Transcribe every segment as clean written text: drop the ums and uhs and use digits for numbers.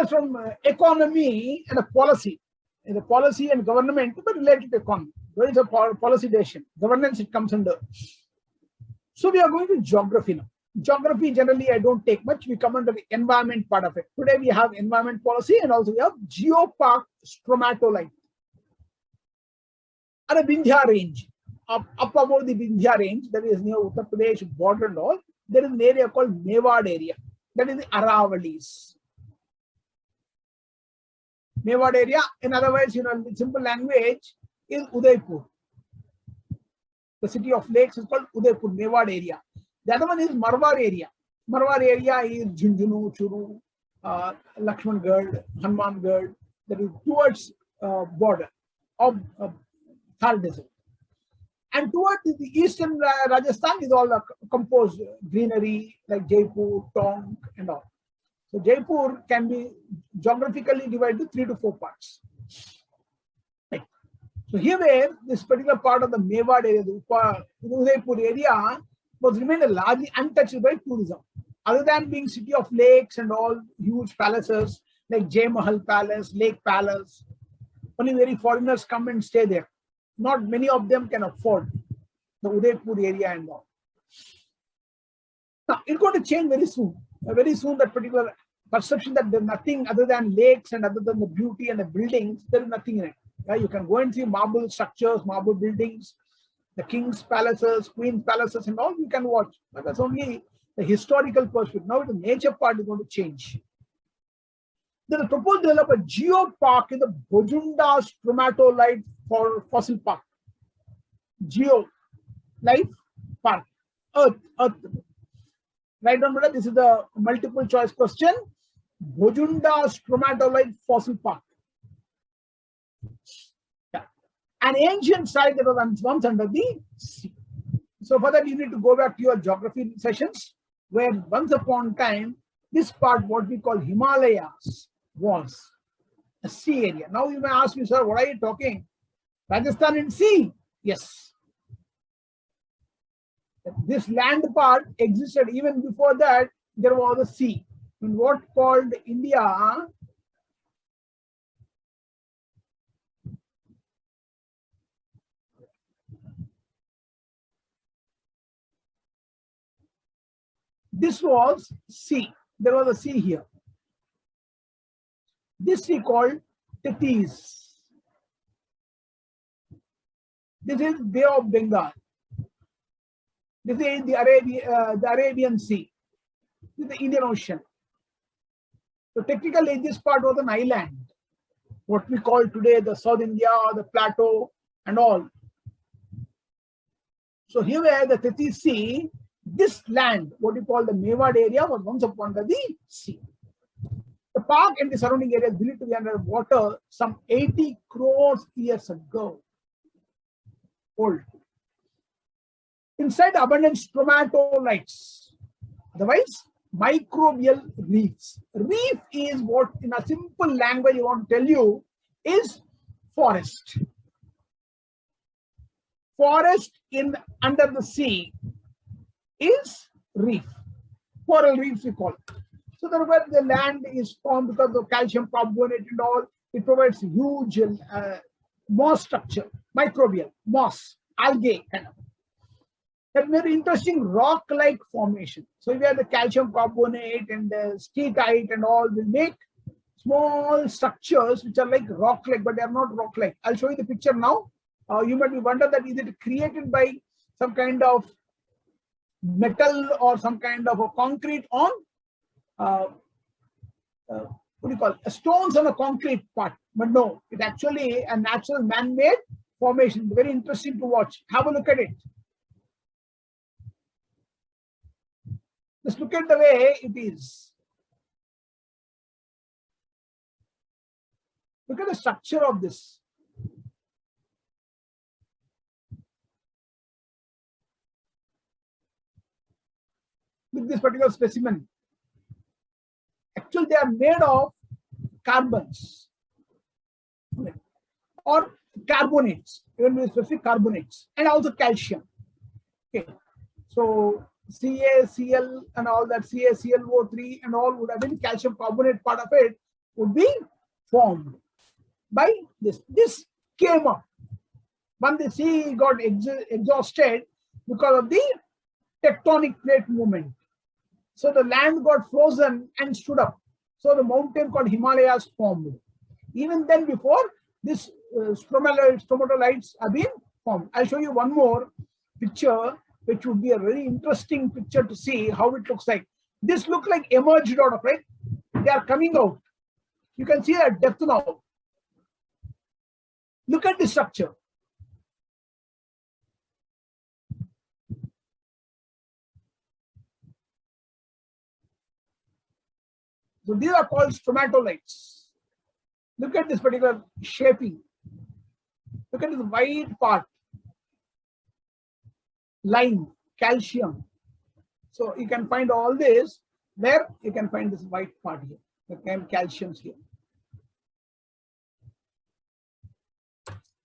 is from economy and a policy. In the policy and government, but related to economy. There is a policy decision. Governance, it comes under. So we are going to geography now. Geography, generally, I don't take much. We come under the environment part of it. Today, we have environment policy and also we have Geopark Stromatolite. And a Vindhya range. Up above the Vindhya range, that is near Uttar Pradesh border and all, there is an area called Mewad area. That is the Aravalis. Mewad area, in other words, in simple language, is Udaipur. The city of lakes is called Udaipur, Mewad area. The other one is Marwar area. Marwar area is Jhunjhunu, Churu, Lakshmangad, Hanumangad. That is towards border of Thar Desert. And towards the eastern Rajasthan is all composed greenery like Jaipur, Tonk, and all. So Jaipur can be geographically divided into 3 to 4 parts. Right. So here where this particular part of the Mewad area, the Udaipur area, was remained largely untouched by tourism. Other than being city of lakes and all huge palaces like Jai Mahal Palace, Lake Palace, only very foreigners come and stay there. Not many of them can afford the Udaipur area and all. Now, it's going to change very soon. Very soon, that particular perception that there's nothing other than lakes and other than the beauty and the buildings, there is nothing in it. Yeah, you can go and see marble structures, marble buildings, the king's palaces, queen's palaces and all, you can watch. But that's only the historical perspective. Now the nature part is going to change. There is a proposed develop a geopark in the Bojunda Stromatolite for fossil park. Geo, life, park, earth. Write down, this is the multiple choice question. Bojunda Stromatolite fossil park. Yeah. An ancient site that was once under the sea. So for that, you need to go back to your geography sessions, where once upon a time, this part, what we call Himalayas, was a sea area. Now you may ask me, sir, what are you talking? Rajasthan and sea? Yes. This land part existed even before that. There was a sea in what called India. This was sea. There was a sea here. This sea called Tethys. This is Bay of Bengal. This is the Arabian Sea. This is the Indian Ocean. So technically, this part was an island, what we call today the South India or the plateau and all. So here where the Tethys Sea, this land, what we call the Mewad area, was once upon the sea. The park and the surrounding area is believed to be under water some 80 crores years ago. Old. Inside abundant stromatolites, otherwise microbial reefs. Reef is what, in a simple language, I want to tell you, is forest. Forest in under the sea is reef. Coral reefs we call it. So that where the land is formed because of calcium carbonate and all, it provides huge moss structure, microbial, moss, algae kind of. That very interesting rock-like formation. So where the calcium carbonate and the steatite and all will make small structures which are like rock-like, but they are not rock-like. I'll show you the picture now. You might be wondering that is it created by some kind of metal or some kind of a concrete on what do you call it? Stones on a concrete part. But no, it's actually a natural man-made formation. Very interesting to watch. Have a look at it. Just look at the way it is. Look at the structure of this. With this particular specimen. Actually, they are made of carbons or carbonates, even with specific carbonates, and also calcium. Okay, so CaCl and all that, CaClO3 and all would have been calcium carbonate part of it. would be formed by this. This came up when the sea got exhausted because of the tectonic plate movement. So the land got frozen and stood up. So the mountain called Himalayas formed. Even then, before this, stromatolites have been formed. I'll show you one more picture, which would be a very interesting picture to see how it looks like. This looks like emerged out of, right? They are coming out. You can see their depth now. Look at the structure. So these are called stromatolites. Look at this particular shaping. Look at this white part. Lime, calcium. So you can find all this where you can find this white part here. The calciums here.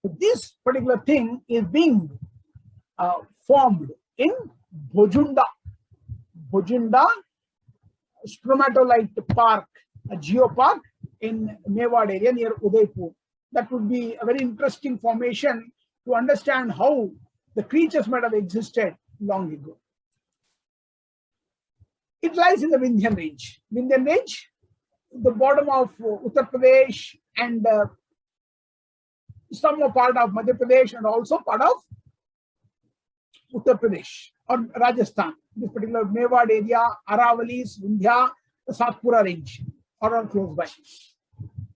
So this particular thing is being formed in Bhojunda Stromatolite Park, a geopark in Mewad area near Udaipur. That would be a very interesting formation to understand how the creatures might have existed long ago. It lies in the Vindhyan range. Vindhyan range, the bottom of Uttar Pradesh and some part of Madhya Pradesh and also part of Uttar Pradesh or Rajasthan. This particular Mewad area, Aravalis, Vindhya, the Satpura range are all close by.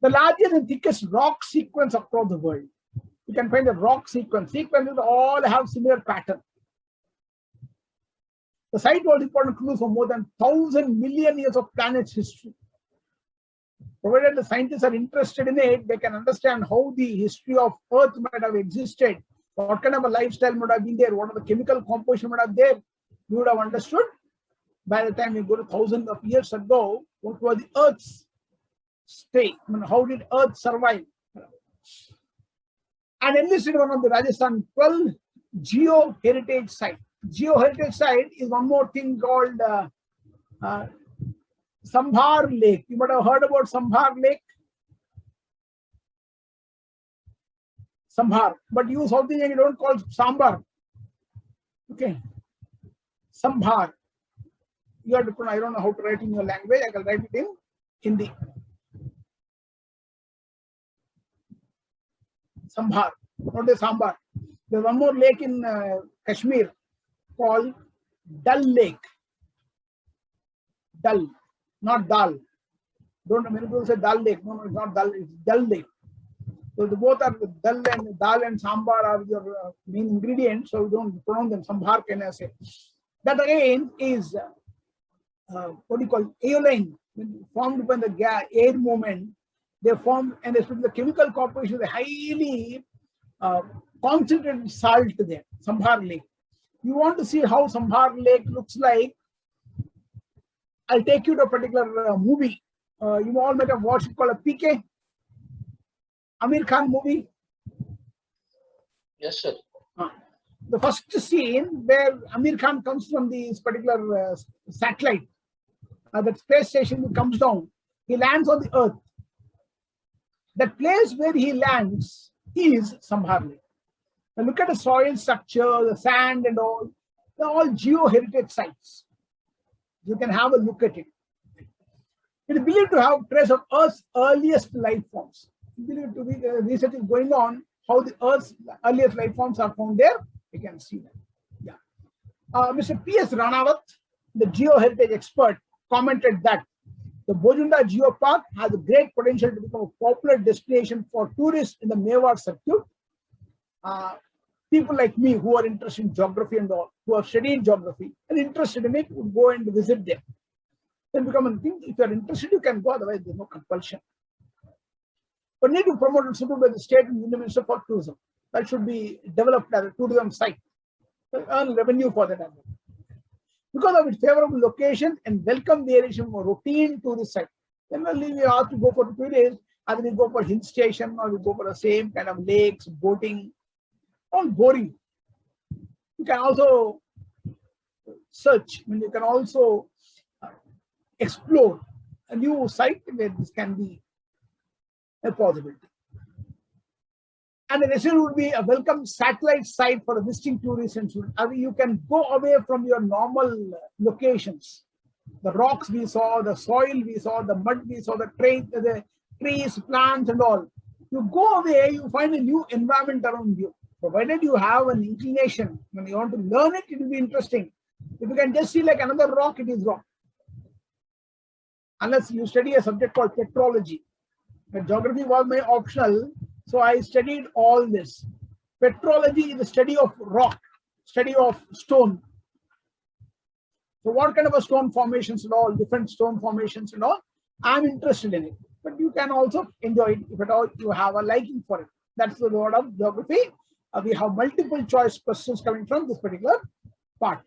The largest and thickest rock sequence across the world. You can find the rock sequence. Sequences all have similar pattern. The site was important clues for more than 1,000 million years of planet's history. Provided the scientists are interested in it, they can understand how the history of Earth might have existed, what kind of a lifestyle might have been there, what are the chemical composition might have there. You would have understood by the time you go to thousands of years ago, what was the Earth's state? I mean, how did Earth survive? And enlisted one of the Rajasthan 12 geo-heritage site. Geo-heritage site is one more thing called Sambhar Lake. You might have heard about Sambhar Lake. Sambhar, but you South Indian, you don't call Sambar. Okay. Sambhar. You have to put, I don't know how to write in your language. I can write it in Hindi. Sambhar, not the Sambar. There's one more lake in Kashmir called Dal Lake. Dal, not Dal. Don't many people say Dal Lake. No, it's not Dal, it's Dal Lake. So the both are Dal and Sambar are your main ingredients. So you don't pronounce them. Sambhar can I say. That again is what do you call aeoline, formed by the air movement. They formed, and especially the chemical composition, the highly concentrated salt there, Sambhar Lake. You want to see how Sambhar Lake looks like? I'll take you to a particular movie. You all might have watched it called a PK, Amir Khan movie. Yes, sir. The first scene where Amir Khan comes from this particular satellite, that space station, comes down, he lands on the Earth. The place where he lands is Sambhar Lake. Now look at the soil structure, the sand and all. They're all geo-heritage sites. You can have a look at it. It is believed to have trace of Earth's earliest life forms. Believed to be research is going on how the Earth's earliest life forms are found there. You can see that. Yeah. Mr. P.S. Ranawat, the geo-heritage expert, commented that the Bhojunda Geopark has a great potential to become a popular destination for tourists in the Mewar circuit. People like me who are interested in geography and all, who have studied geography and interested in it, would go and visit them. Then become a thing. If you are interested, you can go, otherwise there's no compulsion. But need to promote it suited by the state and Union Minister for Tourism. That should be developed as a tourism site. Earn revenue for that. Because of its favorable location and welcome variation for routine tourist site. Generally, we have to go for 2 days, either we go for hill station or we go for the same kind of lakes, boating, all boring. You can also search, you can also explore a new site where this can be a possibility. And the restaurant would be a welcome satellite site for visiting tourists and students. I mean, you can go away from your normal locations. The rocks we saw, the soil we saw, the mud we saw, the trees, plants, and all. You go away, you find a new environment around you. Provided you have an inclination, when you want to learn it, it will be interesting. If you can just see like another rock, it is wrong. Unless you study a subject called petrology. But geography was my optional, so I studied all this. Petrology is the study of rock, study of stone. So what kind of a stone formations and all, different stone formations and all, I'm interested in it. But you can also enjoy it if at all you have a liking for it. That's the word of geography. We have multiple choice questions coming from this particular part.